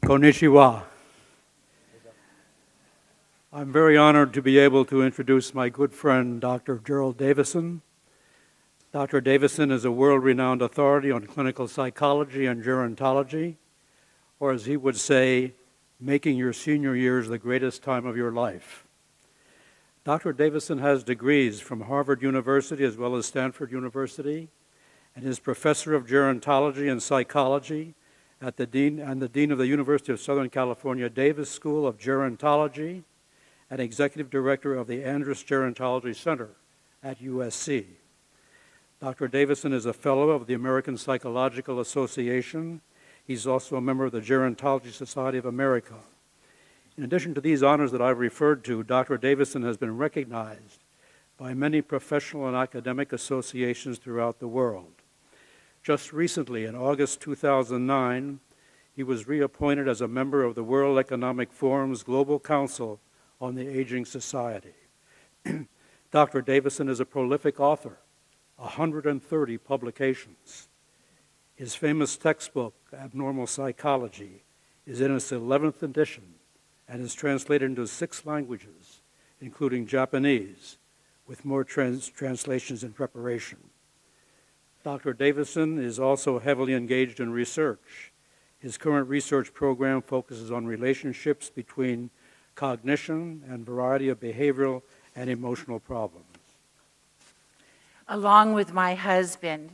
Konnichiwa. I'm very honored to be able to introduce my good friend, Dr. Gerald Davison. Dr. Davison is a world-renowned authority on clinical psychology and gerontology, or as he would say, making your senior years the greatest time of your life. Dr. Davison has degrees from Harvard University as well as Stanford University, and is professor of gerontology and psychology at the Dean of the University of Southern California Davis School of Gerontology and executive director of the Andrus Gerontology Center at USC. Dr. Davison is a fellow of the American Psychological Association. He's also a member of the Gerontology Society of America. In addition to these honors that I've referred to, Dr. Davison has been recognized by many professional and academic associations throughout the world. Just recently, in August 2009, he was reappointed as a member of the World Economic Forum's Global Council on the Aging Society. Dr. Davison is a prolific author, 130 publications. His famous textbook, Abnormal Psychology, is in its 11th edition and is translated into 6 languages, including Japanese, with more translations in preparation. Dr. Davison is also heavily engaged in research. His current research program focuses on relationships between cognition and a variety of behavioral and emotional problems. Along with my husband,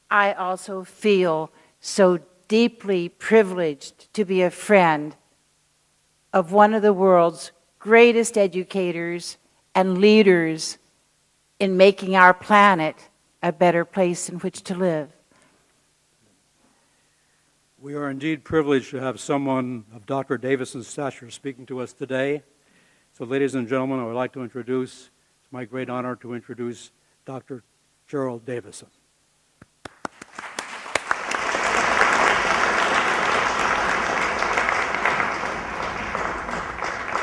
I also feel so deeply privileged to be a friend of one of the world's greatest educators and leaders in making our planet a better place in which to live. We are indeed privileged to have someone of Dr. Davison's stature speaking to us today. So, ladies and gentlemen, I would like to introduce, it's my great honor to introduce Dr. Gerald Davison.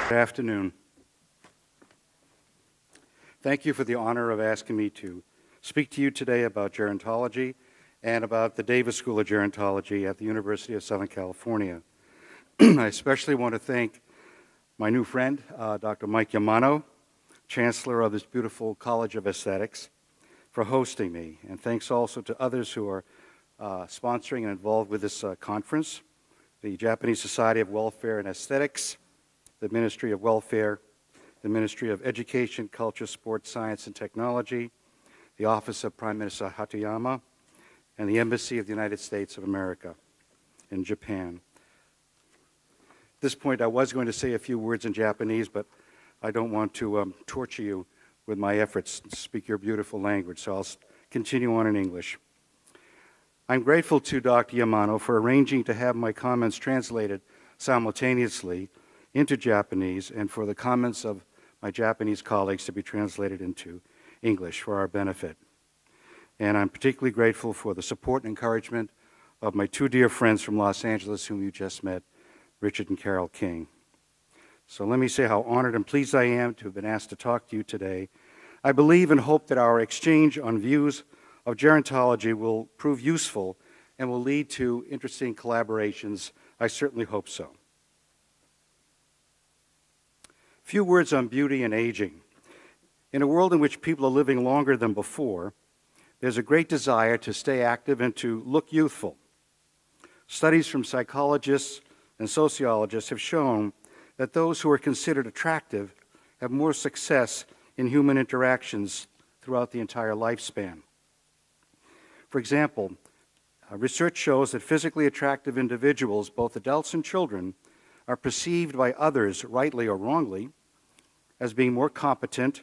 Good afternoon. Thank you for the honor of asking me to speak to you today about gerontology and about the Davis School of Gerontology at the University of Southern California. I especially want to thank my new friend, Dr. Mike Yamano, Chancellor of this beautiful College of Aesthetics, for hosting me. And thanks also to others who are sponsoring and involved with this conference, the Japanese Society of Welfare and Aesthetics, the Ministry of Welfare, the Ministry of Education, Culture, Sports, Science, and Technology, the Office of Prime Minister Hatoyama, and the Embassy of the United States of America in Japan. At this point, I was going to say a few words in Japanese, but I don't want to torture you with my efforts to speak your beautiful language, so I'll continue on in English. I'm grateful to Dr. Yamano for arranging to have my comments translated simultaneously into Japanese and for the comments of my Japanese colleagues to be translated into English for our benefit. And I'm particularly grateful for the support and encouragement of my 2 dear friends from Los Angeles whom you just met, Richard and Carol King. So let me say how honored and pleased I am to have been asked to talk to you today. I believe and hope that our exchange on views of gerontology will prove useful and will lead to interesting collaborations. I certainly hope so. Few words on beauty and aging. In a world in which people are living longer than before, there's a great desire to stay active and to look youthful. Studies from psychologists and sociologists have shown that those who are considered attractive have more success in human interactions throughout the entire lifespan. For example, research shows that physically attractive individuals, both adults and children, are perceived by others, rightly or wrongly, as being more competent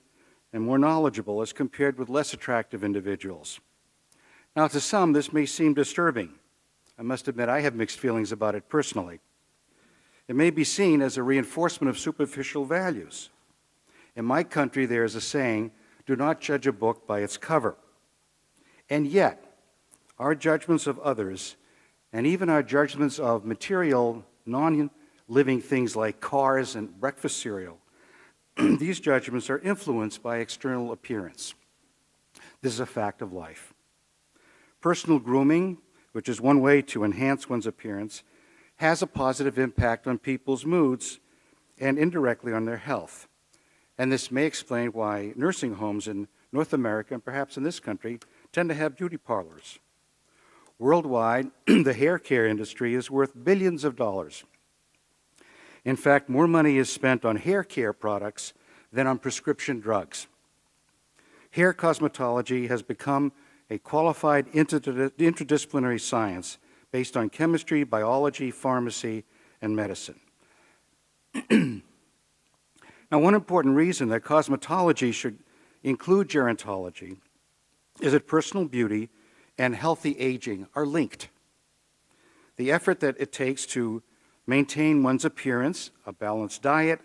and more knowledgeable as compared with less attractive individuals. Now, to some, this may seem disturbing. I must admit I have mixed feelings about it personally. It may be seen as a reinforcement of superficial values. In my country, there is a saying, do not judge a book by its cover. And yet, our judgments of others, and even our judgments of material, non-living things like cars and breakfast cereal, these judgments are influenced by external appearance. This is a fact of life. Personal grooming, which is one way to enhance one's appearance, has a positive impact on people's moods and indirectly on their health. And this may explain why nursing homes in North America, and perhaps in this country, tend to have beauty parlors. Worldwide, the hair care industry is worth billions of dollars. In fact, more money is spent on hair care products than on prescription drugs. Hair cosmetology has become a qualified interdisciplinary science based on chemistry, biology, pharmacy, and medicine. Now, one important reason that cosmetology should include gerontology is that personal beauty and healthy aging are linked. The effort that it takes to maintain one's appearance, a balanced diet,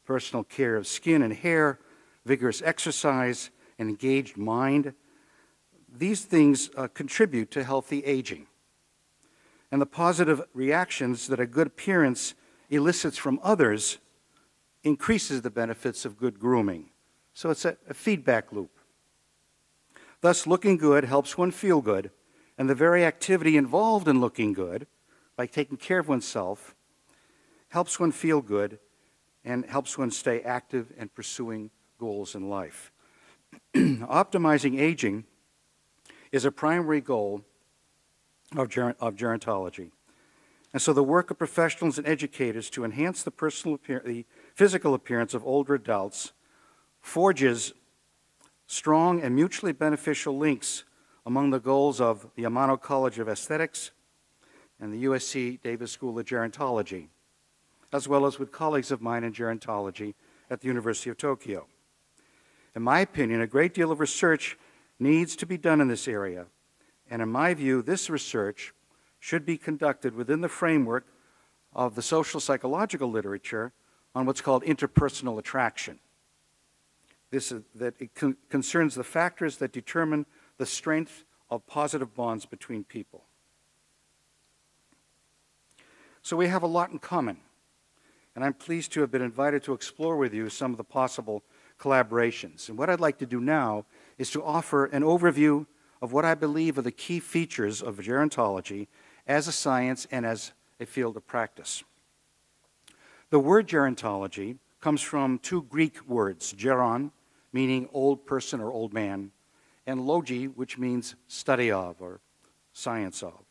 personal care of skin and hair, vigorous exercise, an engaged mind, these things contribute to healthy aging. And the positive reactions that a good appearance elicits from others increases the benefits of good grooming. So it's a feedback loop. Thus, looking good helps one feel good, and the very activity involved in looking good, like taking care of oneself, helps one feel good and helps one stay active and pursuing goals in life. Optimizing aging is a primary goal of gerontology. And so the work of professionals and educators to enhance the physical appearance of older adults forges strong and mutually beneficial links among the goals of the Yamano College of Aesthetics and the USC Davis School of Gerontology, as well as with colleagues of mine in gerontology at the University of Tokyo. In my opinion, a great deal of research needs to be done in this area, and in my view, this research should be conducted within the framework of the social psychological literature on what's called interpersonal attraction. It concerns the factors that determine the strength of positive bonds between people. So we have a lot in common, and I'm pleased to have been invited to explore with you some of the possible collaborations. And what I'd like to do now is to offer an overview of what I believe are the key features of gerontology as a science and as a field of practice. The word gerontology comes from two Greek words, geron, meaning old person or old man, and logi, which means study of or science of.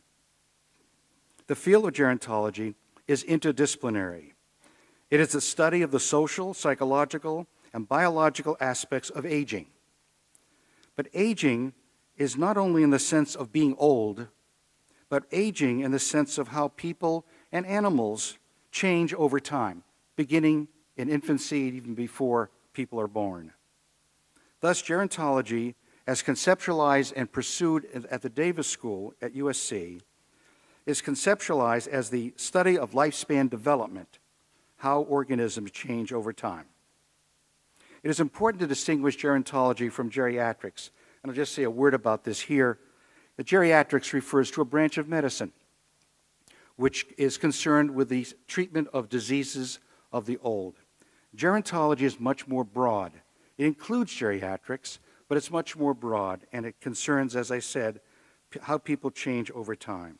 The field of gerontology is interdisciplinary. It is the study of the social, psychological, and biological aspects of aging. But aging is not only in the sense of being old, but aging in the sense of how people and animals change over time, beginning in infancy, even before people are born. Thus, gerontology, as conceptualized and pursued at the Davis School at USC, is conceptualized as the study of lifespan development, how organisms change over time. It is important to distinguish gerontology from geriatrics, and I'll just say a word about this here. The geriatrics refers to a branch of medicine which is concerned with the treatment of diseases of the old. Gerontology is much more broad. It includes geriatrics, but it's much more broad, and it concerns, as I said, how people change over time.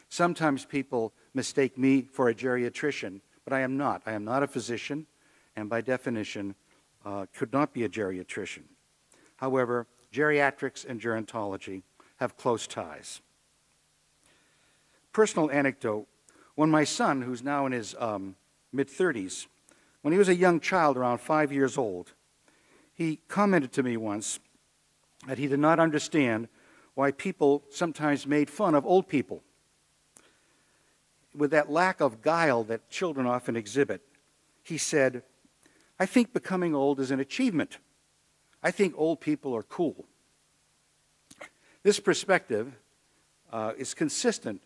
Sometimes people mistake me for a geriatrician, but I am not. I am not a physician, and by definition, could not be a geriatrician. However, geriatrics and gerontology have close ties. Personal anecdote, when my son, who's now in his mid-30s, when he was a young child, around 5 years old, he commented to me once that he did not understand why people sometimes made fun of old people. With that lack of guile that children often exhibit, he said, "I think becoming old is an achievement. I think old people are cool." This perspective is consistent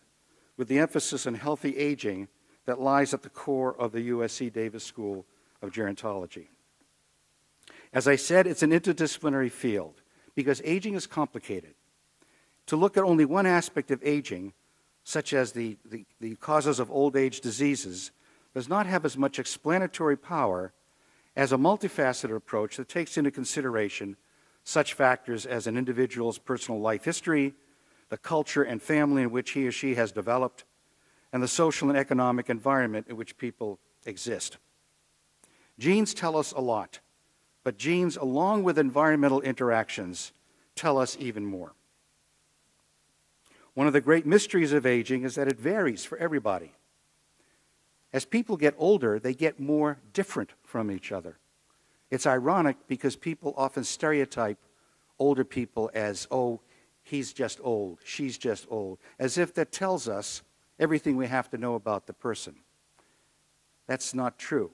with the emphasis on healthy aging that lies at the core of the USC Davis School of Gerontology. As I said, it's an interdisciplinary field because aging is complicated. To look at only one aspect of aging, such as the causes of old age diseases, does not have as much explanatory power as a multifaceted approach that takes into consideration such factors as an individual's personal life history, the culture and family in which he or she has developed, and the social and economic environment in which people exist. Genes tell us a lot, but genes, along with environmental interactions, tell us even more. One of the great mysteries of aging is that it varies for everybody. As people get older, they get more different from each other. It's ironic because people often stereotype older people as, oh, he's just old, she's just old, as if that tells us everything we have to know about the person. That's not true.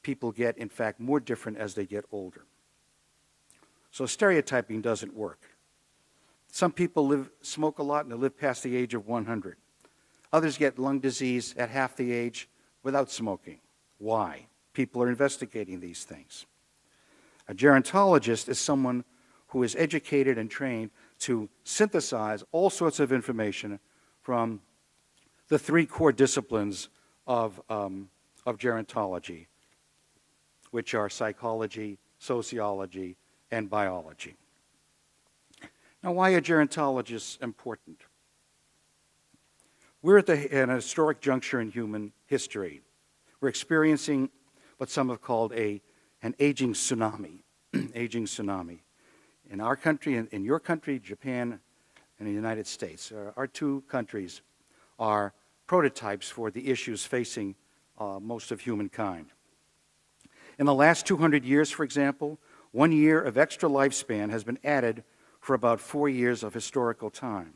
People get, in fact, more different as they get older. So stereotyping doesn't work. Some people smoke a lot and they live past the age of 100. Others get lung disease at half the age without smoking. Why? People are investigating these things. A gerontologist is someone who is educated and trained to synthesize all sorts of information from the three core disciplines of gerontology, which are psychology, sociology, and biology. Now, why are gerontologists important? We're at an historic juncture in human history. We're experiencing what some have called an aging tsunami, aging tsunami. In our country, in your country, Japan, and the United States, our two countries are prototypes for the issues facing most of humankind. In the last 200 years, for example, 1 year of extra lifespan has been added for about 4 years of historical time.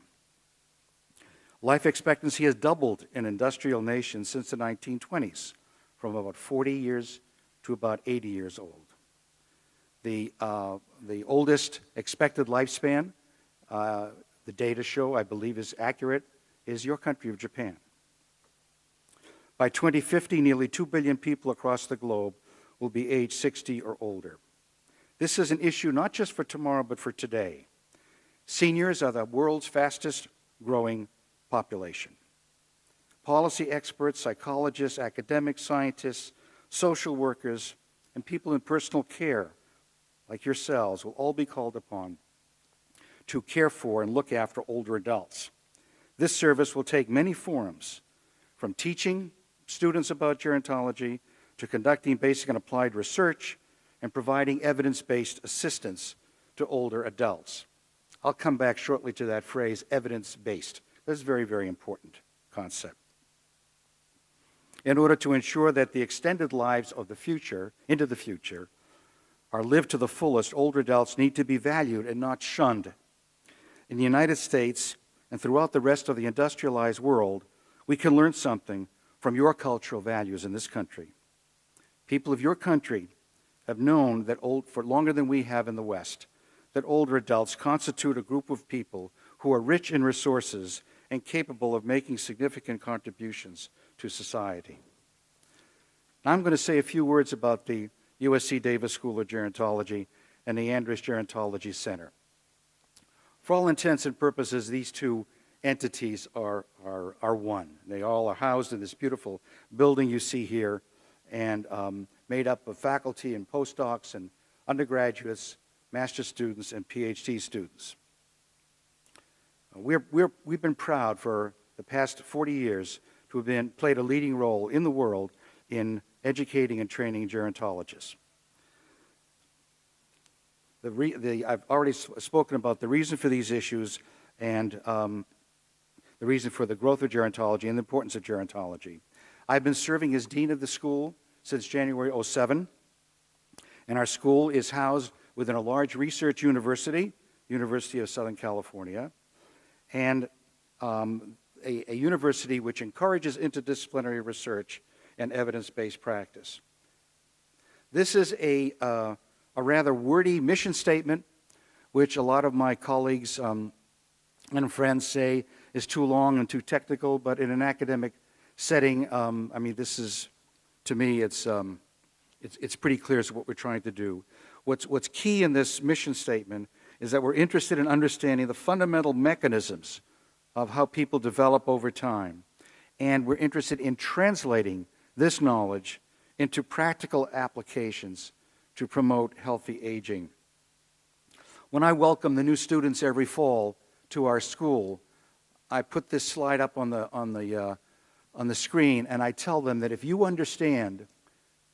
Life expectancy has doubled in industrial nations since the 1920s, from about 40 years to about 80 years old. The oldest expected lifespan, the data show, I believe is accurate, is your country of Japan. By 2050, nearly 2 billion people across the globe will be age 60 or older. This is an issue not just for tomorrow, but for today. Seniors are the world's fastest growing population. Policy experts, psychologists, academics, scientists, social workers, and people in personal care, like yourselves, will all be called upon to care for and look after older adults. This service will take many forms, from teaching students about gerontology to conducting basic and applied research and providing evidence-based assistance to older adults. I'll come back shortly to that phrase, evidence-based. That's a very, very important concept. In order to ensure that the extended lives of the future, into the future, are lived to the fullest, older adults need to be valued and not shunned. In the United States and throughout the rest of the industrialized world, we can learn something from your cultural values in this country. People of your country have known that for longer than we have in the West, that older adults constitute a group of people who are rich in resources and capable of making significant contributions to society. Now I'm going to say a few words about the USC Davis School of Gerontology and the Andrus Gerontology Center. For all intents and purposes, these two entities are one. They all are housed in this beautiful building you see here, and made up of faculty and postdocs and undergraduates, master's students, and PhD students. We've been proud for the past 40 years to have played a leading role in the world in educating and training gerontologists. I've already spoken about the reason for these issues and the reason for the growth of gerontology and the importance of gerontology. I've been serving as dean of the school since January 2007, and our school is housed within a large research university, University of Southern California, and a university which encourages interdisciplinary research and evidence-based practice. This is a rather wordy mission statement, which a lot of my colleagues and friends say is too long and too technical, but in an academic setting, I mean, this is, to me, it's pretty clear as to what we're trying to do. What's key in this mission statement is that we're interested in understanding the fundamental mechanisms of how people develop over time, and we're interested in translating this knowledge into practical applications to promote healthy aging. When I welcome the new students every fall to our school, I put this slide up on the screen, and I tell them that if you understand,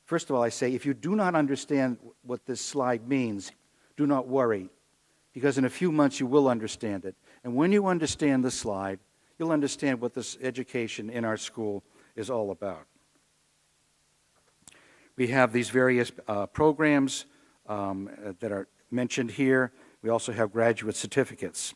first of all, I say, if you do not understand what this slide means, do not worry, because in a few months you will understand it. And when you understand the slide, you'll understand what this education in our school is all about. We have these various programs that are mentioned here. We also have graduate certificates.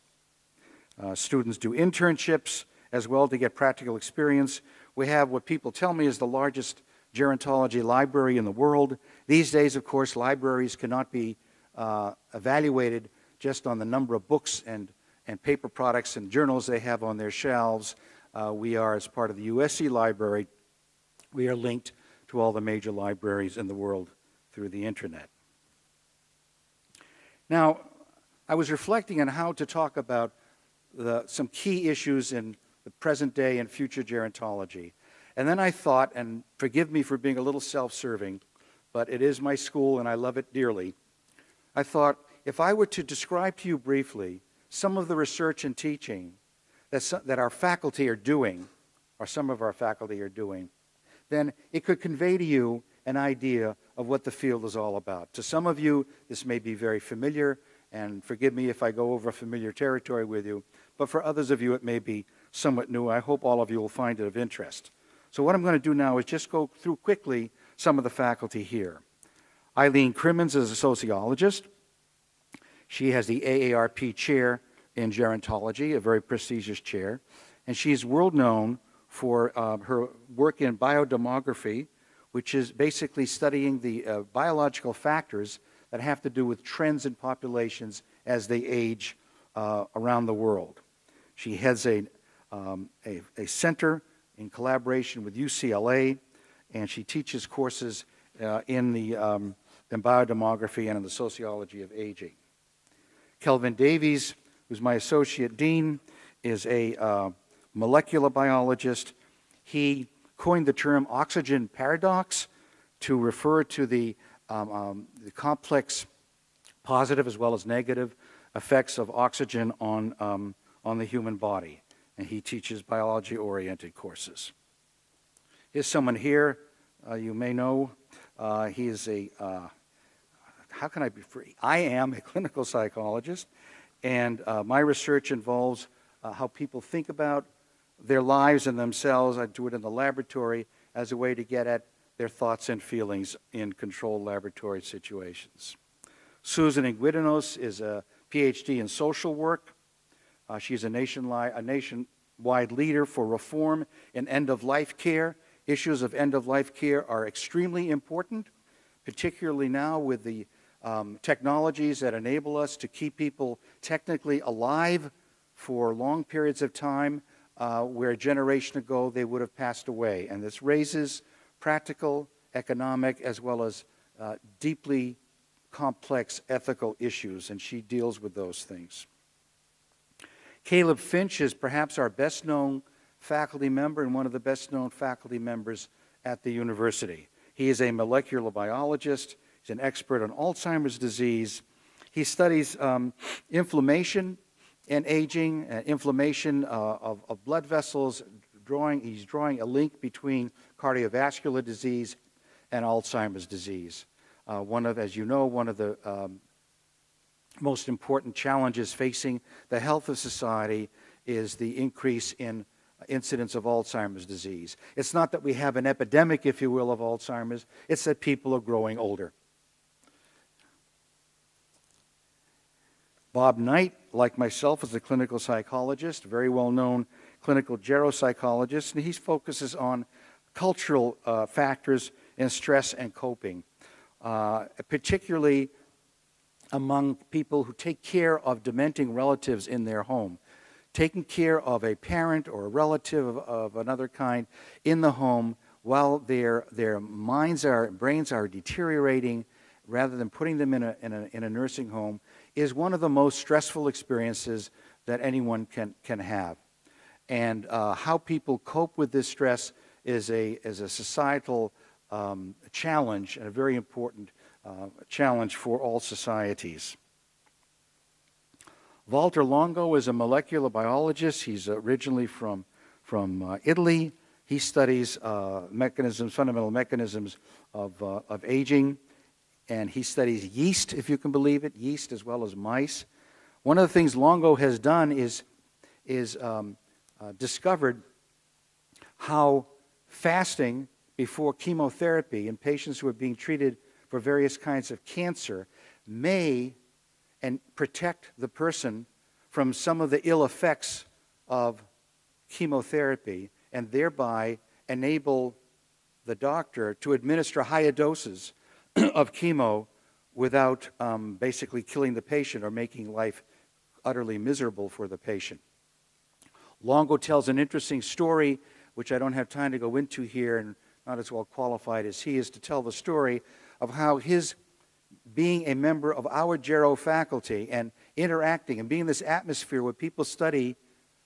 Students do internships as well to get practical experience. We have what people tell me is the largest gerontology library in the world. These days, of course, libraries cannot be evaluated just on the number of books and paper products and journals they have on their shelves. We are, as part of the USC library, we are linked to all the major libraries in the world through the internet. Now, I was reflecting on how to talk about some key issues in the present day and future gerontology. And then I thought, and forgive me for being a little self-serving, but it is my school and I love it dearly. I thought, if I were to describe to you briefly some of the research and teaching that our faculty are doing, or some of our faculty are doing, then it could convey to you an idea of what the field is all about. To some of you, this may be very familiar, and forgive me if I go over familiar territory with you, but for others of you, it may be somewhat new. I hope all of you will find it of interest. So what I'm going to do now is just go through quickly some of the faculty here. Eileen Crimmins is a sociologist. She has the AARP chair in gerontology, a very prestigious chair, and she's world known for her work in biodemography, which is basically studying the biological factors that have to do with trends in populations as they age around the world. She heads a center in collaboration with UCLA, and she teaches courses in biodemography and in the sociology of aging. Kelvin Davies, who's my associate dean, is a molecular biologist. He coined the term oxygen paradox to refer to the complex positive as well as negative effects of oxygen on the human body. And he teaches biology-oriented courses. Here's someone here you may know. He is how can I be free? I am a clinical psychologist, and my research involves how people think about their lives and themselves. I do it in the laboratory as a way to get at their thoughts and feelings in controlled laboratory situations. Susan Iguidanos is a Ph.D. in social work. She's a nationwide leader for reform in end-of-life care. Issues of end-of-life care are extremely important, particularly now with the technologies that enable us to keep people technically alive for long periods of time, where a generation ago they would have passed away. And this raises practical, economic, as well as deeply complex ethical issues, and she deals with those things. Caleb Finch is perhaps our best-known faculty member and one of the best-known faculty members at the university. He is a molecular biologist. He's an expert on Alzheimer's disease. He studies inflammation and aging, inflammation of blood vessels. He's drawing a link between cardiovascular disease and Alzheimer's disease. As you know, one of the most important challenges facing the health of society is the increase in incidence of Alzheimer's disease. It's not that we have an epidemic, if you will, of Alzheimer's. It's that people are growing older. Bob Knight, like myself, is a clinical psychologist, very well-known clinical geropsychologist, and he focuses on cultural factors in stress and coping, particularly among people who take care of dementing relatives in their home. Taking care of a parent or a relative of another kind in the home while their brains are deteriorating, rather than putting them in a nursing home, is one of the most stressful experiences that anyone can have. And how people cope with this stress is a societal challenge, and a very important challenge for all societies. Walter Longo is a molecular biologist. He's originally from Italy. He studies fundamental mechanisms of aging, and he studies yeast, if you can believe it, yeast as well as mice. One of the things Longo has done is discovered how fasting before chemotherapy in patients who are being treated for various kinds of cancer may and protect the person from some of the ill effects of chemotherapy, and thereby enable the doctor to administer higher doses of chemo without basically killing the patient or making life utterly miserable for the patient. Longo tells an interesting story, which I don't have time to go into here, and not as well qualified as he is to tell the story of how his being a member of our Gero faculty and interacting and being in this atmosphere where people study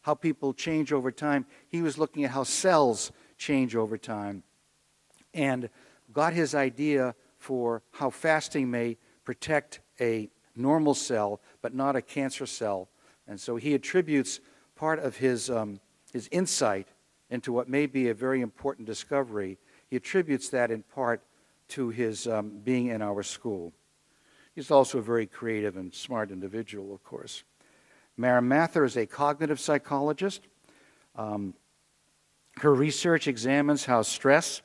how people change over time, he was looking at how cells change over time and got his idea for how fasting may protect a normal cell but not a cancer cell. And so he attributes part of his insight into what may be a very important discovery. He attributes that in part to his being in our school. He's also a very creative and smart individual, of course. Mara Mather is a cognitive psychologist. Her research examines how stress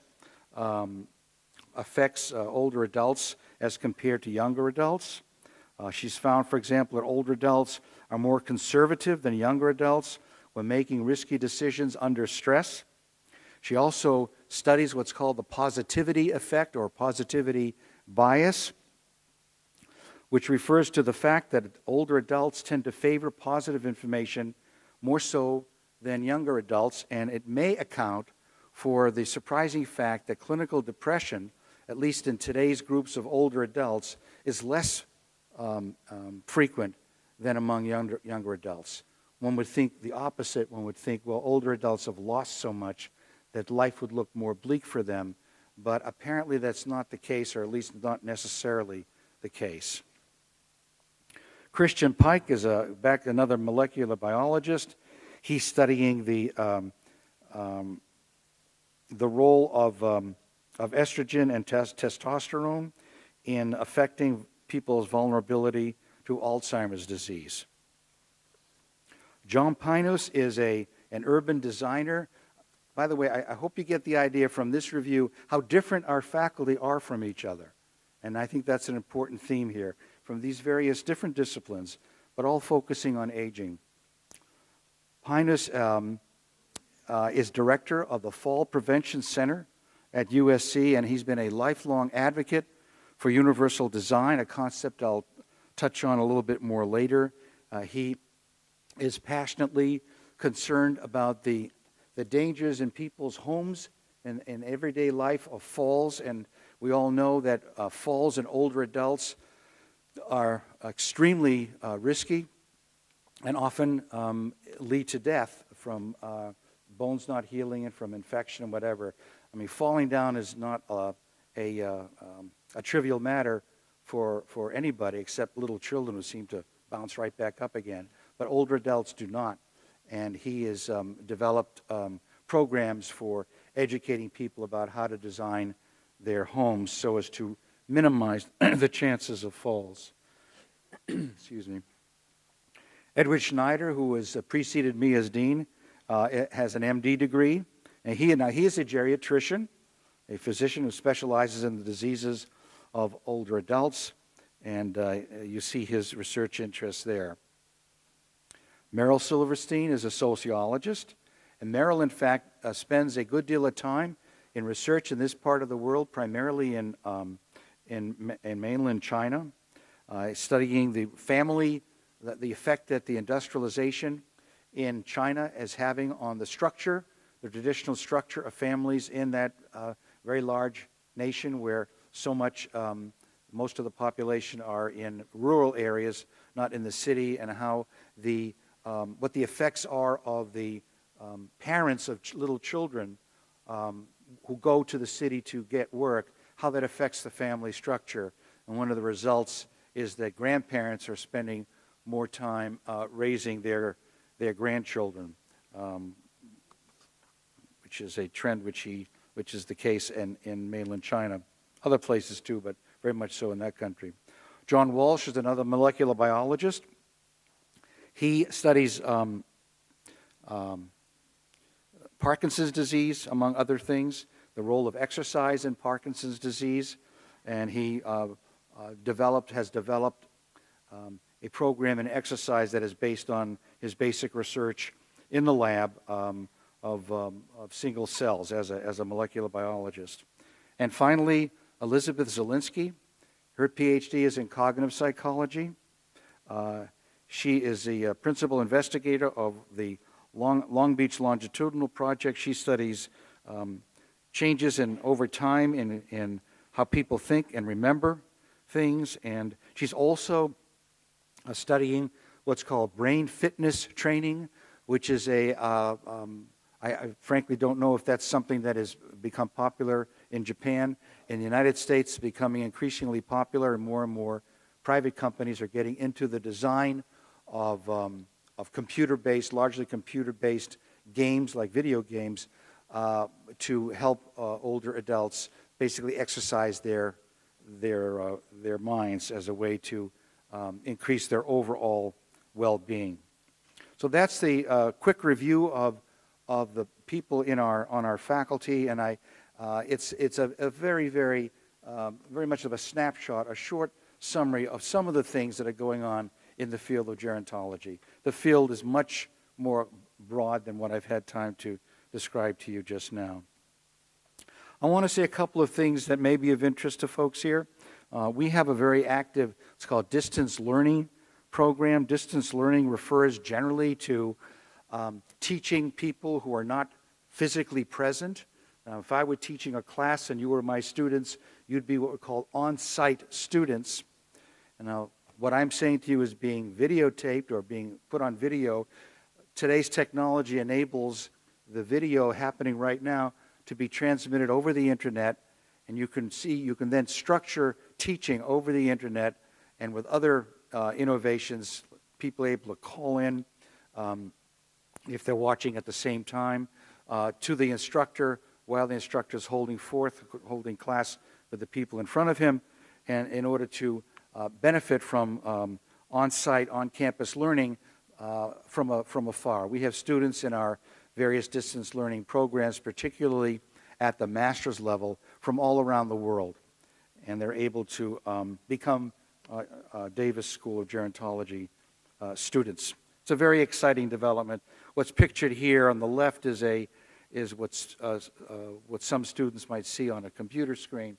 affects older adults as compared to younger adults. She's found, for example, that older adults are more conservative than younger adults when making risky decisions under stress. She also studies what's called the positivity effect or positivity bias, which refers to the fact that older adults tend to favor positive information more so than younger adults, and it may account for the surprising fact that clinical depression, at least in today's groups of older adults, is less frequent than among younger adults. One would think the opposite. One would think, well, older adults have lost so much that life would look more bleak for them, but apparently that's not the case, or at least not necessarily the case. Christian Pike is another molecular biologist. He's studying the role of estrogen and testosterone in affecting people's vulnerability to Alzheimer's disease. John Pinus is an urban designer. By the way, I hope you get the idea from this review how different our faculty are from each other. And I think that's an important theme here, from these various different disciplines, but all focusing on aging. Pinus is director of the Fall Prevention Center at USC, and he's been a lifelong advocate for universal design, a concept I'll touch on a little bit more later. He is passionately concerned about the dangers in people's homes and in everyday life of falls, and we all know that falls in older adults are extremely risky and often lead to death from bones not healing and from infection and whatever. I mean, falling down is not a trivial matter for anybody except little children who seem to bounce right back up again. But older adults do not. And he has developed programs for educating people about how to design their homes so as to minimize the chances of falls. Excuse me. Edward Schneider, who has preceded me as dean, has an MD degree. And he is a geriatrician, a physician who specializes in the diseases of older adults. And you see his research interests there. Meryl Silverstein is a sociologist, and Meryl, in fact, spends a good deal of time in research in this part of the world, primarily in mainland China, studying the effect that the industrialization in China is having on the structure, the traditional structure of families in that very large nation where so much, most of the population are in rural areas, not in the city, and how what the effects are of the parents of little children who go to the city to get work, how that affects the family structure. And one of the results is that grandparents are spending more time raising their grandchildren, which is a trend which is the case in mainland China. Other places too, but very much so in that country. John Walsh is another molecular biologist. He studies Parkinson's disease, among other things, the role of exercise in Parkinson's disease, and he has developed a program in exercise that is based on his basic research in the lab of single cells as a molecular biologist. And finally, Elizabeth Zielinski. Her PhD is in cognitive psychology. She is the principal investigator of the Long Beach Longitudinal Project. She studies changes over time in how people think and remember things, and she's also studying what's called brain fitness training, which is I frankly don't know if that's something that has become popular in Japan. In the United States, it's becoming increasingly popular, and more private companies are getting into the design of computer-based, largely computer-based games, like video games, to help older adults basically exercise their minds as a way to increase their overall well-being. So that's the quick review of the people on our faculty, and it's a very much of a snapshot, a short summary of some of the things that are going on in the field of gerontology. The field is much more broad than what I've had time to describe to you just now. I want to say a couple of things that may be of interest to folks here. We have a very active, it's called distance learning program. Distance learning refers generally to teaching people who are not physically present. If I were teaching a class and you were my students, you'd be what we call on-site students. And now, what I'm saying to you is being videotaped or being put on video. Today's technology enables the video happening right now to be transmitted over the internet, and you can then structure teaching over the internet, and with other innovations, people are able to call in if they're watching at the same time to the instructor while the instructor is holding class with the people in front of him, and in order to benefit from on-site, on-campus learning from afar. We have students in our various distance learning programs, particularly at the master's level, from all around the world, and they're able to become Davis School of Gerontology students. It's a very exciting development. What's pictured here on the left is what some students might see on a computer screen,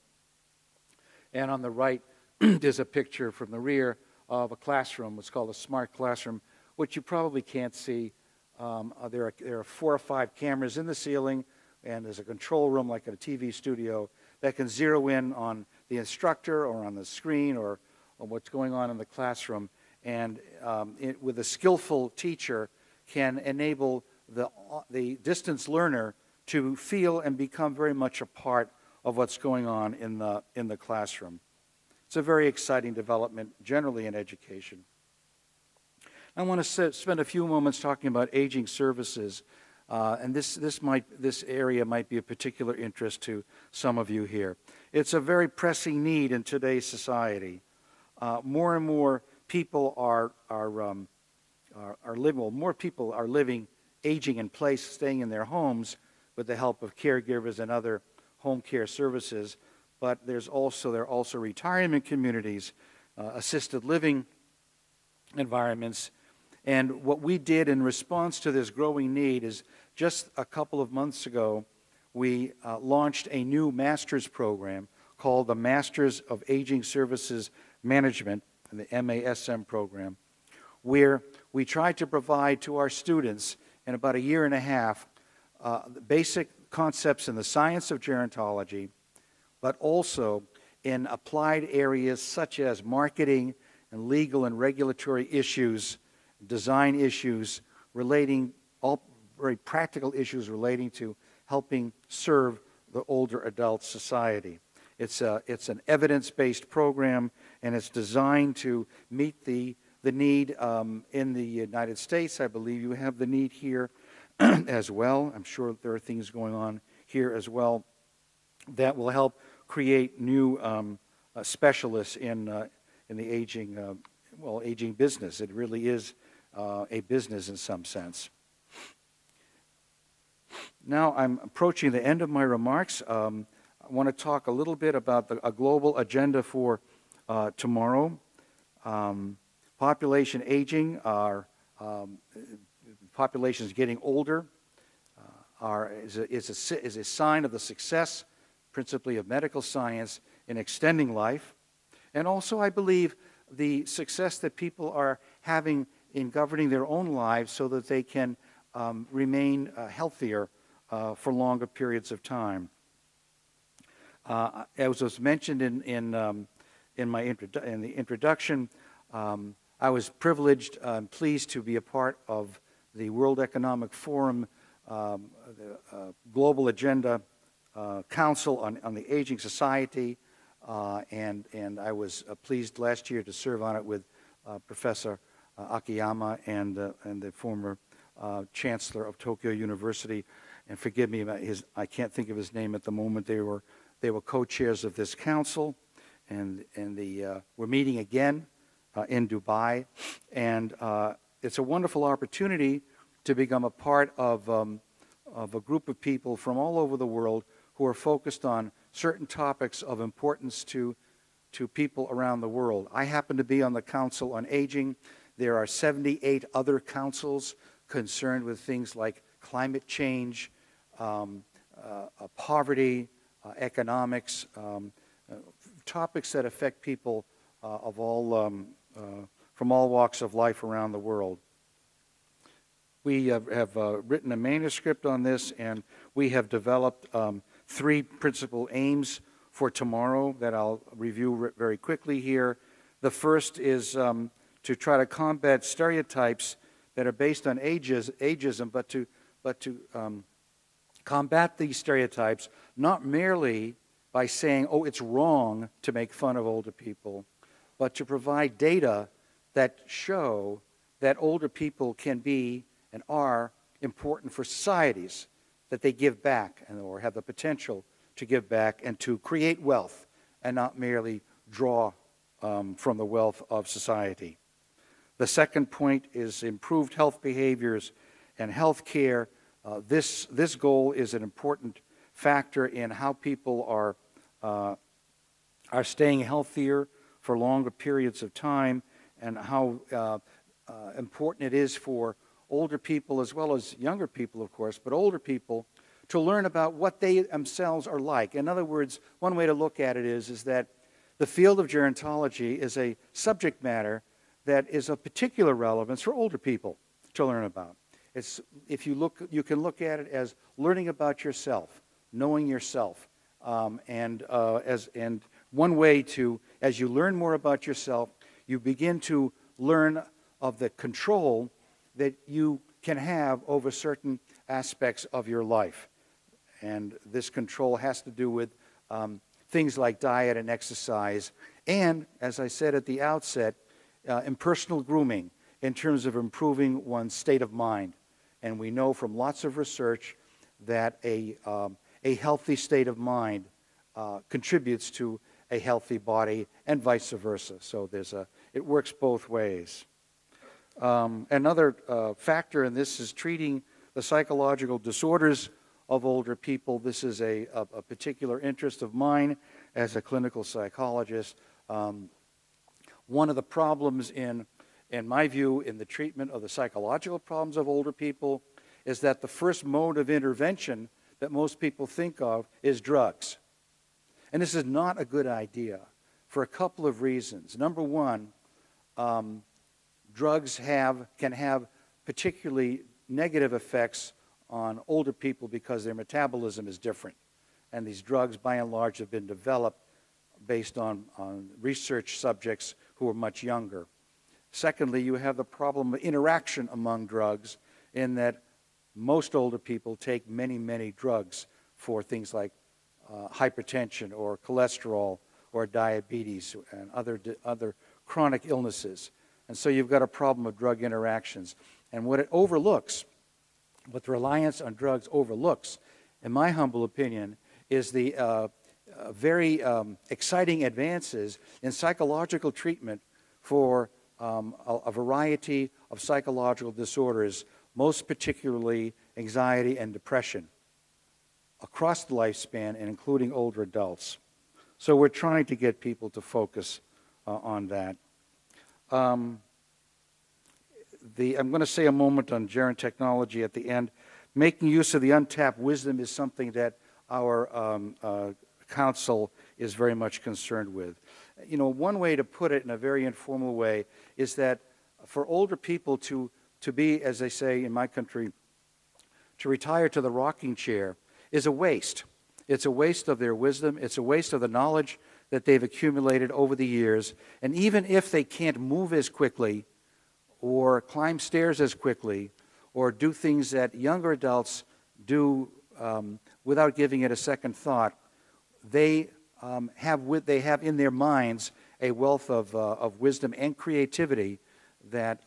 and on the right there's a picture from the rear of a classroom. What's called a smart classroom, which you probably can't see. There are 4 or 5 cameras in the ceiling, and there's a control room like at a TV studio that can zero in on the instructor or on the screen or on what's going on in the classroom, and with a skillful teacher can enable the distance learner to feel and become very much a part of what's going on in the classroom. It's a very exciting development generally in education. I want to spend a few moments talking about aging services, and this area might be of particular interest to some of you here. It's a very pressing need in today's society. More and more people are living. Well, more people are living, aging in place, staying in their homes with the help of caregivers and other home care services. But there are also retirement communities, assisted living environments. And what we did in response to this growing need is just a couple of months ago, we launched a new master's program called the Masters of Aging Services Management, the MASM program, where we tried to provide to our students in about a year and a half the basic concepts in the science of gerontology, but also in applied areas such as marketing and legal and regulatory issues, design issues all very practical issues relating to helping serve the older adult society. It's an evidence-based program, and it's designed to meet the the need in the United States. I believe you have the need here as well. I'm sure there are things going on here as well that will help create new specialists in the aging business. It really is a business in some sense. Now I'm approaching the end of my remarks. I want to talk a little bit about a global agenda for tomorrow. Population aging, our population is getting older, is a sign of the success, principally of medical science, in extending life. And also, I believe, the success that people are having in governing their own lives so that they can remain healthier for longer periods of time. As was mentioned in the introduction, I was privileged and pleased to be a part of the World Economic Forum Global Agenda Council on the Aging Society, and I was pleased last year to serve on it with Professor Akiyama and the former Chancellor of Tokyo University. And forgive me, I can't think of his name at the moment. They were co-chairs of this council, and we're meeting again in Dubai, and it's a wonderful opportunity to become a part of a group of people from all over the world who are focused on certain topics of importance to people around the world. I happen to be on the Council on Aging. There are 78 other councils concerned with things like climate change, poverty, economics, topics that affect people of all from all walks of life around the world. We have written a manuscript on this, and we have developed 3 principal aims for tomorrow that I'll review very quickly here. The first is to try to combat stereotypes that are based on ageism, but to combat these stereotypes not merely by saying, oh, it's wrong to make fun of older people, but to provide data that show that older people can be and are important for societies, that they give back or have the potential to give back and to create wealth and not merely draw from the wealth of society. The second point is improved health behaviors and health care. This goal is an important factor in how people are staying healthier for longer periods of time, and how important it is for older people as well as younger people, of course, but older people to learn about what they themselves are like. In other words, one way to look at it is that the field of gerontology is a subject matter that is of particular relevance for older people to learn about. You can look at it as learning about yourself, knowing yourself, and one way to, as you learn more about yourself, you begin to learn of the control that you can have over certain aspects of your life. And this control has to do with things like diet and exercise, and, as I said at the outset, impersonal grooming in terms of improving one's state of mind. And we know from lots of research that a healthy state of mind contributes to a healthy body, and vice versa. So it works both ways. Another factor in this is treating the psychological disorders of older people. This is a particular interest of mine as a clinical psychologist. One of the problems in my view, in the treatment of the psychological problems of older people is that the first mode of intervention that most people think of is drugs. And this is not a good idea for a couple of reasons. Number one, drugs can have particularly negative effects on older people because their metabolism is different. And these drugs, by and large, have been developed based on research subjects who are much younger. Secondly, you have the problem of interaction among drugs, in that most older people take many, many drugs for things like hypertension or cholesterol or diabetes and other chronic illnesses. And so you've got a problem of drug interactions. And what it overlooks, what the reliance on drugs overlooks, in my humble opinion, is the very exciting advances in psychological treatment for a variety of psychological disorders, most particularly anxiety and depression, across the lifespan and including older adults. So we're trying to get people to focus on that. I'm going to say a moment on Jaron Technology at the end. Making use of the untapped wisdom is something that our council is very much concerned with. You know, one way to put it in a very informal way is that for older people to be, as they say in my country, to retire to the rocking chair is a waste. It's a waste of their wisdom. It's a waste of the knowledge that they've accumulated over the years. And even if they can't move as quickly or climb stairs as quickly or do things that younger adults do without giving it a second thought, they have in their minds a wealth of wisdom and creativity that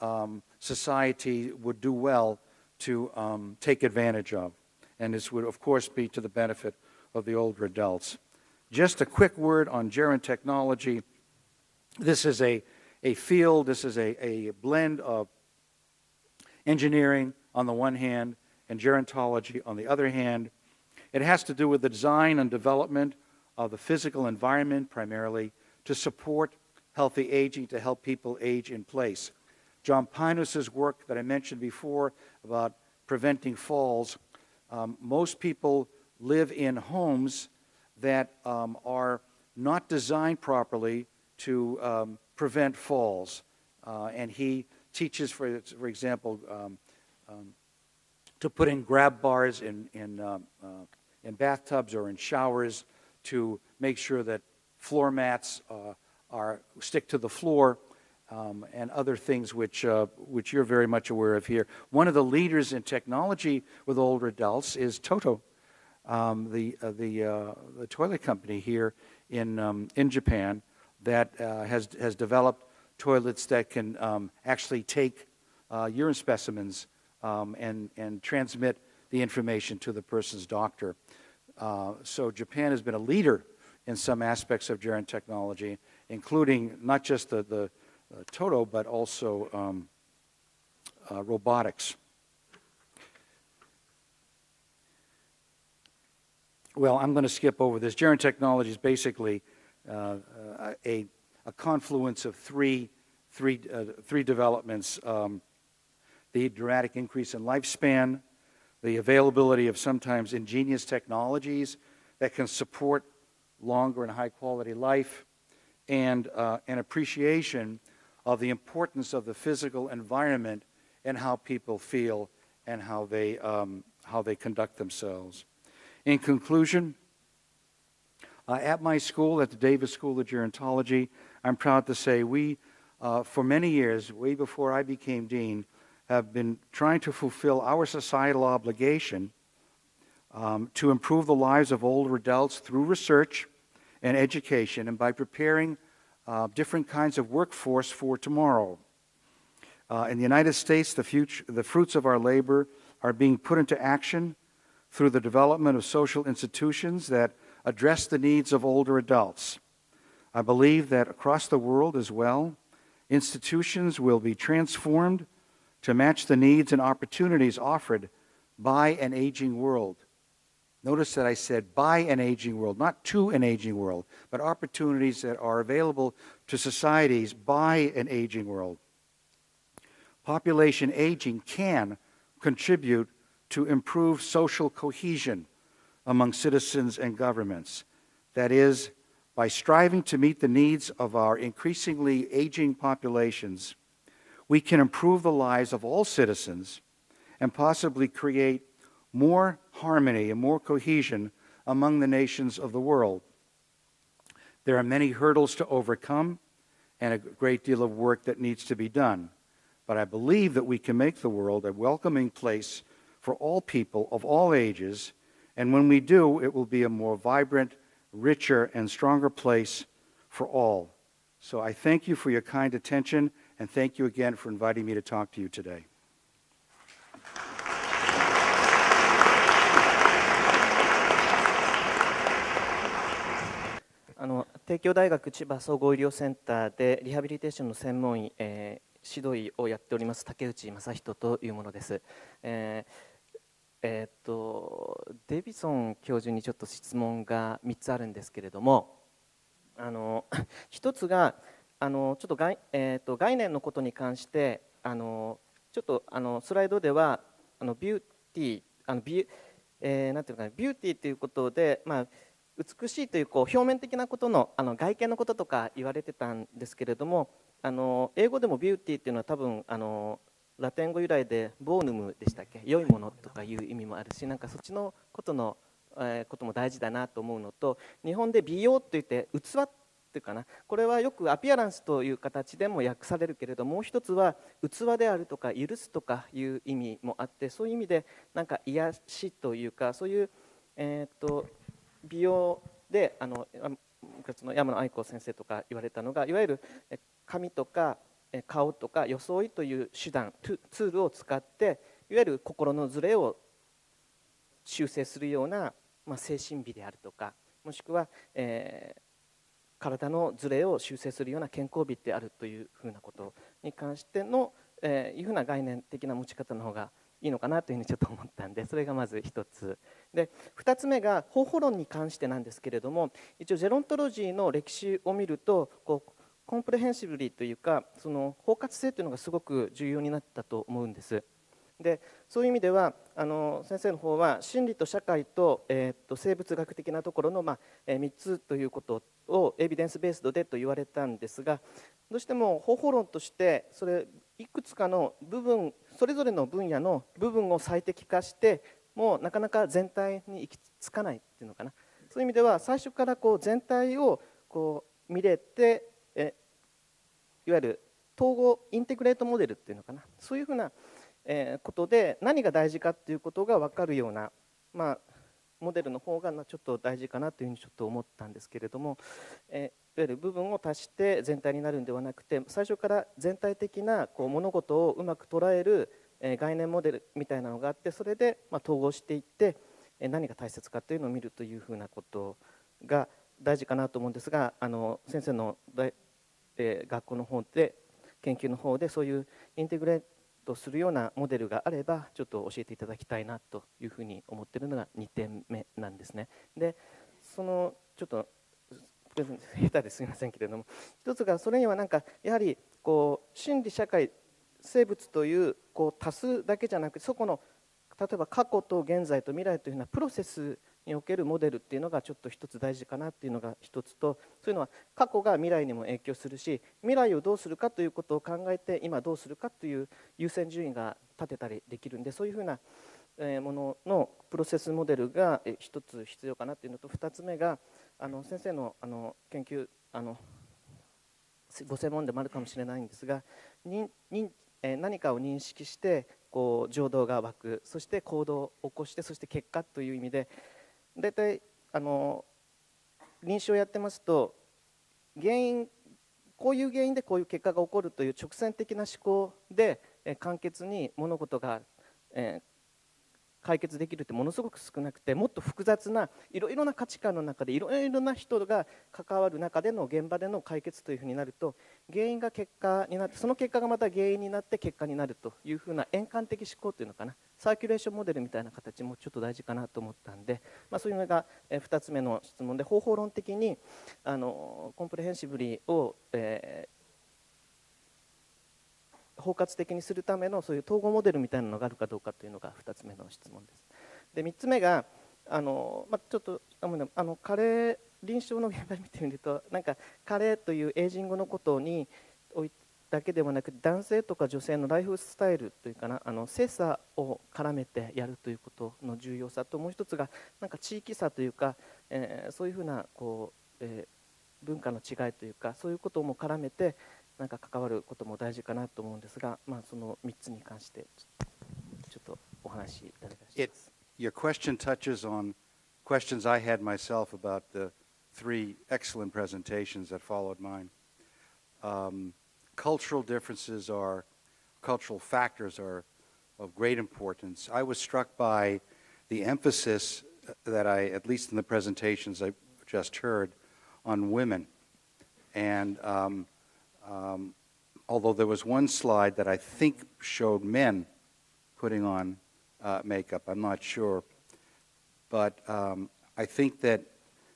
society would do well to take advantage of. And this would, of course, be to the benefit of the older adults. Just a quick word on Jaron Technology. This is a field, this is a blend of engineering on the one hand and gerontology on the other hand. It has to do with the design and development of the physical environment primarily to support healthy aging, to help people age in place. John Pinus's work that I mentioned before about preventing falls, most people live in homes that are not designed properly to prevent falls. And he teaches, for example, to put in grab bars in bathtubs or in showers to make sure that floor mats stick to the floor, and other things which you're very much aware of here. One of the leaders in technology with older adults is Toto, the toilet company here in Japan that has developed toilets that can actually take urine specimens and transmit the information to the person's doctor. So Japan has been a leader in some aspects of Jaron Technology, including not just the Toto, but also robotics. Well, I'm going to skip over this. Jaron Technology is basically a confluence of three developments: the dramatic increase in lifespan, the availability of sometimes ingenious technologies that can support longer and high-quality life, and an appreciation of the importance of the physical environment and how people feel and how they conduct themselves. In conclusion, at my school, at the Davis School of Gerontology, I'm proud to say we, for many years, way before I became dean, have been trying to fulfill our societal obligation to improve the lives of older adults through research and education and by preparing different kinds of workforce for tomorrow. In the United States, the fruits of our labor are being put into action through the development of social institutions that address the needs of older adults. I believe that across the world as well, institutions will be transformed to match the needs and opportunities offered by an aging world. Notice that I said by an aging world, not to an aging world, but opportunities that are available to societies by an aging world. Population aging can contribute to improve social cohesion among citizens and governments. That is, by striving to meet the needs of our increasingly aging populations, we can improve the lives of all citizens and possibly create more harmony and more cohesion among the nations of the world. There are many hurdles to overcome and a great deal of work that needs to be done. But I believe that we can make the world a welcoming place for all people of all ages, and when we do, it will be a more vibrant, richer, and stronger place for all. So I thank you for your kind attention, And thank you again for inviting me to talk to you today. 帝京大学千葉総合医療センターでリハビリテーションの専門医、指導医をやっております竹内正人というものです。デビソン教授にちょっと質問が3つあるんですけれども、一つがちょっと概念のことに関してちょっとスライドではビューティーなんていうかビューティーということで、美しいという表面的なことの外見のこととか言われてたんですけれども、英語でもビューティーっていうのは多分ラテン語由来でボーヌムでしたっけ、良いものとかいう意味もあるし、なんかそっちのことのことも大事だなと思うのと、日本で美容といって器っていうかな、これはよくアピアランスという形でも訳されるけれども、もう一つは器であるとか許すとかいう意味もあって、そういう意味でなんか癒しというか、そういう美容で昔の山野愛子先生とか言われたのが、いわゆる髪とか顔とか装いという手段ツールを使って、いわゆる心のズレを修正するような、精神美であるとか、もしくは、体のズレを修正するような健康美であるというふうなことに関しての、いうふうな概念的な持ち方の方がいいのかなというふうにちょっと思ったんで、それがまず一つで、2つ目が方法論に関してなんですけれども、一応ジェロントロジーの歴史を見るとコンプレヘンシブリというか、その包括性というのがすごく重要になったと思うんです。でそういう意味では先生の方は心理と社会と、生物学的なところの、3つということをエビデンスベースドでと言われたんですが、どうしても方法論としてそれいくつかの部分、それぞれの分野の部分を最適化してもなかなか全体に行き着かないっていうのかな。そういう意味では最初から全体を見れて、いわゆる統合インテグレートモデルっていうのかな、そういうふうなことで何が大事かっていうことが分かるような、モデルの方がちょっと大事かなというふうにちょっと思ったんですけれども、いわゆる部分を足して全体になるんではなくて、最初から全体的な物事をうまく捉える概念モデルみたいなのがあって、それで統合していって何が大切かというのを見るというふうなことが大事かなと思うんですが、先生の学校の方で研究の方でそういうインテグレートするようなモデルがあればちょっと教えていただきたいなというふうに思っているのが2点目なんですね。でちょっと下手ですみませんけれども、一つがそれにはやはり心理社会生物という多数だけじゃなくて、そこの例えば過去と現在と未来というようなプロセスにおけるモデルっていうのがちょっと一つ大事かなっていうのが一つと、そういうのは過去が未来にも影響するし、未来をどうするかということを考えて今どうするかという優先順位が立てたりできるんで、そういうふうなもののプロセスモデルが一つ必要かなというのと、2つ目が先生の研究ご専門でもあるかもしれないんですが、何かを認識して情動が湧く、そして行動を起こして、そして結果という意味で、大体臨床をやってますと、こういう原因でこういう結果が起こるという直線的な思考で簡潔に物事が解決できるってものすごく少なくて、もっと複雑ないろいろな価値観の中でいろいろな人が関わる中での現場での解決というふうになると、原因が結果になって、その結果がまた原因になって結果になるというふうな円環的思考というのかな、サーキュレーションモデルみたいな形もちょっと大事かなと思ったんで、そういうのが2つ目の質問で、方法論的にコンプレヘンシブリを包括的にするためのそういう統合モデルみたいなのがあるかどうかというのが2つ目の質問です。で3つ目がちょっと加齢臨床の現場を見てみると、加齢というエイジングのことにだけではなく、男性とか女性のライフスタイルというかな、性差を絡めてやるということの重要さと、もう一つが地域差というか、そういうふうな文化の違いというか、そういうことも絡めて関わることも大事かなと思うんですが、その3つに関してちょっとお話しいただきたいです。Your question touches on questions I had myself about the 3 excellent presentations that followed mine. cultural differences are, cultural factors are of great importance. I was struck by the emphasis that at least in the presentations I just heard, on women. And although there was one slide that I think showed men putting on makeup, I'm not sure. But I think that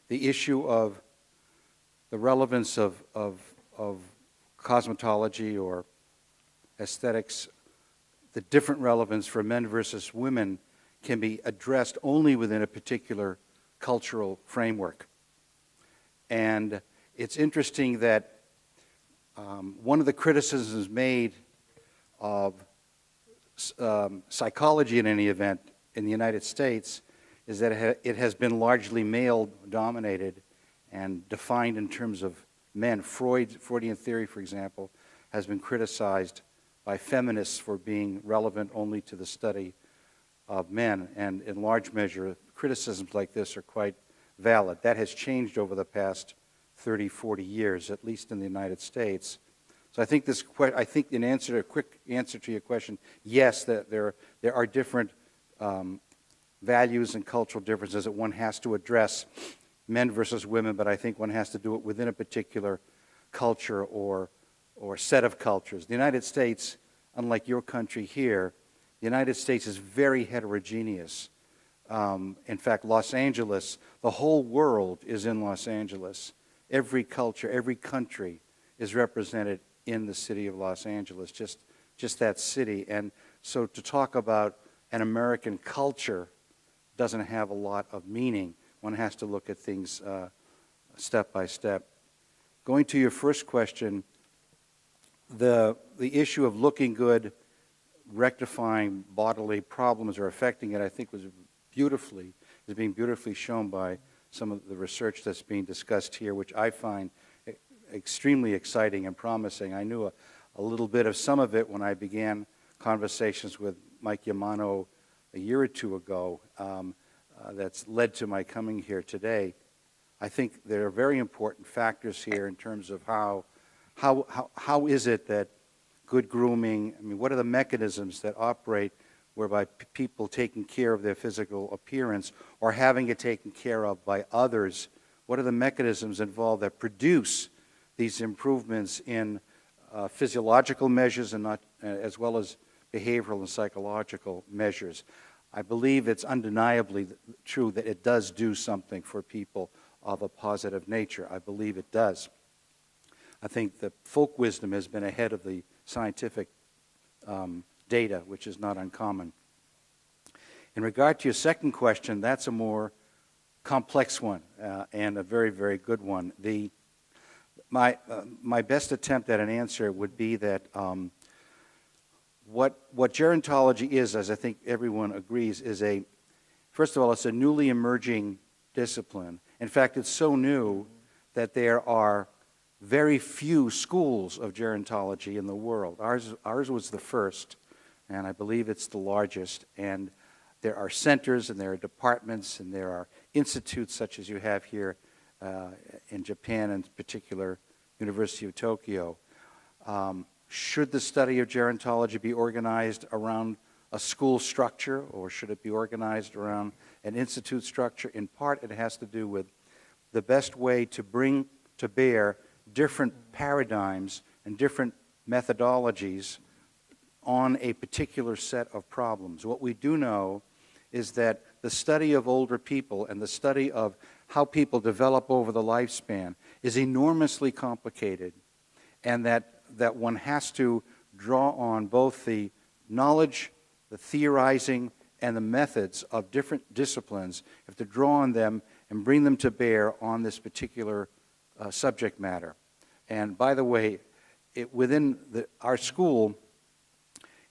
the issue of the relevance of cosmetology or aesthetics, the different relevance for men versus women can be addressed only within a particular cultural framework. And it's interesting that one of the criticisms made of psychology in any event in the United States is that it has been largely male-dominated and defined in terms of men. Freudian theory, for example, has been criticized by feminists for being relevant only to the study of men, and in large measure, criticisms like this are quite valid. That has changed over the past 30, 40 years, at least in the United States. So I think in answer to a quick answer to your question, yes, that there are different values and cultural differences that one has to address, men versus women, but I think one has to do it within a particular culture or set of cultures. The United States, unlike your country here, the United States is very heterogeneous. In fact, Los Angeles, the whole world is in Los Angeles. Every culture, every country is represented in the city of Los Angeles, just that city. And so to talk about an American culture doesn't have a lot of meaning. One has to look at things step by step. Going to your first question, the issue of looking good, rectifying bodily problems or affecting it, I think is being beautifully shown by some of the research that's being discussed here, which I find extremely exciting and promising. I knew a little bit of some of it when I began conversations with Mike Yamano a year or two ago. That's led to my coming here today. I think there are very important factors here in terms of how is it that good grooming, I mean, what are the mechanisms that operate whereby people taking care of their physical appearance or having it taken care of by others, what are the mechanisms involved that produce these improvements in physiological measures and as well as behavioral and psychological measures? I believe it's undeniably true that it does do something for people of a positive nature. I believe it does. I think that folk wisdom has been ahead of the scientific data, which is not uncommon. In regard to your second question, that's a more complex one and a very, very good one. My best attempt at an answer would be that what gerontology is, as I think everyone agrees, is first of all, it's a newly emerging discipline. In fact, it's so new that there are very few schools of gerontology in the world. Ours was the first, and I believe it's the largest. And there are centers, and there are departments, and there are institutes such as you have here in Japan, in particular, University of Tokyo. Should the study of gerontology be organized around a school structure, or should it be organized around an institute structure? In part, it has to do with the best way to bring to bear different paradigms and different methodologies on a particular set of problems. What we do know is that the study of older people and the study of how people develop over the lifespan is enormously complicated, and that one has to draw on both the knowledge, the theorizing, and the methods of different disciplines. You have to draw on them and bring them to bear on this particular subject matter. And by the way, within our school,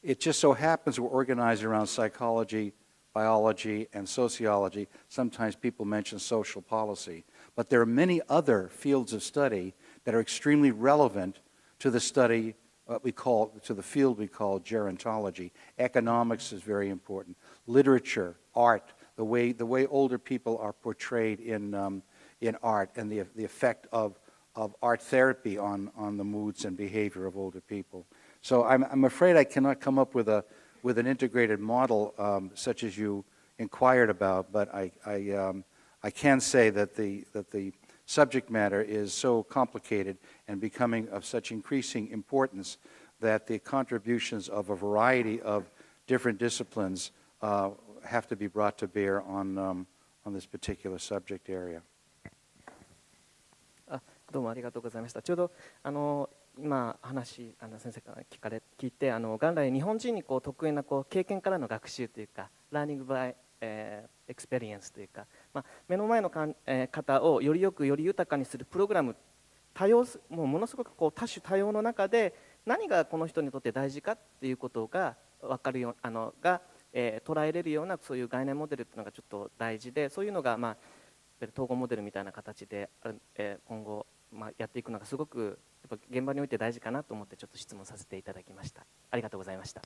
it just so happens we're organized around psychology, biology, and sociology. Sometimes people mention social policy. But there are many other fields of study that are extremely relevant to the study to the field we call gerontology. Economics is very important. Literature, art, the way older people are portrayed in art, and the effect of of art therapy on the moods and behavior of older people. So I'm afraid I cannot come up with an integrated model such as you inquired about, but I can say that the subject matter is so complicated and becoming of such increasing importance that the contributions of a variety of different disciplines have to be brought to bear on this particular subject area. どうもありがとうございました。ちょうど今先生から聞いて元来日本人に得意な経験からの学習というかラーニングバイ、エクスペリエンスというか、目の前の方をよりよくより豊かにするプログラムもうものすごく多種多様の中で何がこの人にとって大事かっていうことが分かるよ捉えれるようなそういう概念モデルっていうのがちょっと大事で、そういうのが統合モデルみたいな形で今後やっていくのがすごくやっぱ現場において大事かなと思ってちょっと質問させていただきました。ありがとうございました。